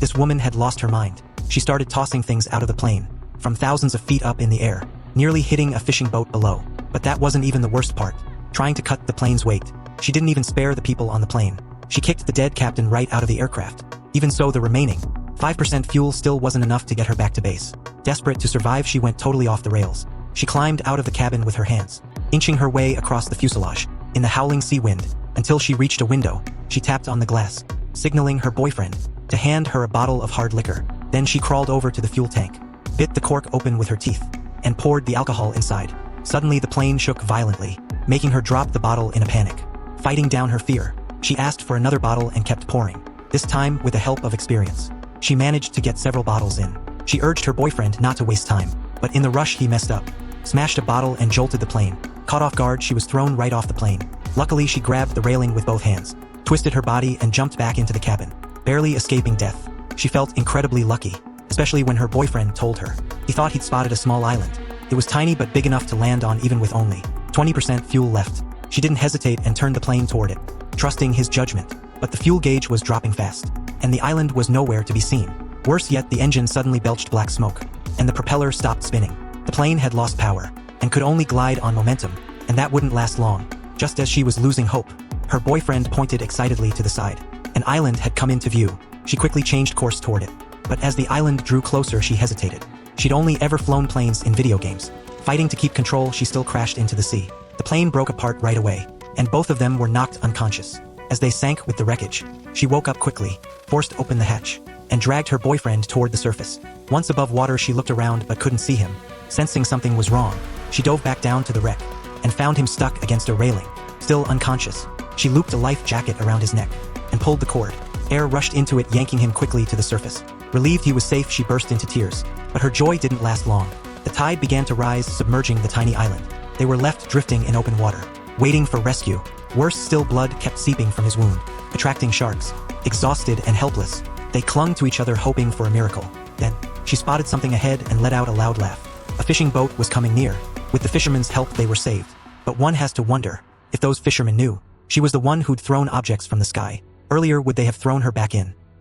This woman had lost her mind. She started tossing things out of the plane, from thousands of feet up in the air, nearly hitting a fishing boat below. But that wasn't even the worst part. Trying to cut the plane's weight, she didn't even spare the people on the plane. She kicked the dead captain right out of the aircraft. Even so, the remaining 5% fuel still wasn't enough to get her back to base. Desperate to survive, she went totally off the rails. She climbed out of the cabin with her hands, inching her way across the fuselage, in the howling sea wind, until she reached a window. She tapped on the glass, signaling her boyfriend to hand her a bottle of hard liquor. Then she crawled over to the fuel tank, bit the cork open with her teeth, and poured the alcohol inside. Suddenly the plane shook violently, making her drop the bottle in a panic. Fighting down her fear, she asked for another bottle and kept pouring, this time with the help of experience. She managed to get several bottles in. She urged her boyfriend not to waste time, but in the rush he messed up, smashed a bottle and jolted the plane. Caught off guard, she was thrown right off the plane. Luckily, she grabbed the railing with both hands, twisted her body and jumped back into the cabin, barely escaping death. She felt incredibly lucky, especially when her boyfriend told her. He thought he'd spotted a small island. It was tiny but big enough to land on even with only 20% fuel left. She didn't hesitate and turned the plane toward it, trusting his judgment. But the fuel gauge was dropping fast, and the island was nowhere to be seen. Worse yet, the engine suddenly belched black smoke, and the propeller stopped spinning. The plane had lost power, and could only glide on momentum, and that wouldn't last long. Just as she was losing hope, her boyfriend pointed excitedly to the side. An island had come into view. She quickly changed course toward it. But as the island drew closer, she hesitated. She'd only ever flown planes in video games. Fighting to keep control, she still crashed into the sea. The plane broke apart right away, and both of them were knocked unconscious. As they sank with the wreckage, she woke up quickly, forced open the hatch, and dragged her boyfriend toward the surface. Once above water, she looked around but couldn't see him. Sensing something was wrong, she dove back down to the wreck, and found him stuck against a railing, still unconscious. She looped a life jacket around his neck, and pulled the cord. Air rushed into it, yanking him quickly to the surface. Relieved he was safe, she burst into tears. But her joy didn't last long. The tide began to rise, submerging the tiny island. They were left drifting in open water, waiting for rescue. Worse still, blood kept seeping from his wound, attracting sharks. Exhausted and helpless, they clung to each other, hoping for a miracle. Then, she spotted something ahead and let out a loud laugh. A fishing boat was coming near. With the fishermen's help, they were saved. But one has to wonder if those fishermen knew she was the one who'd thrown objects from the sky. Earlier, would they have thrown her back in?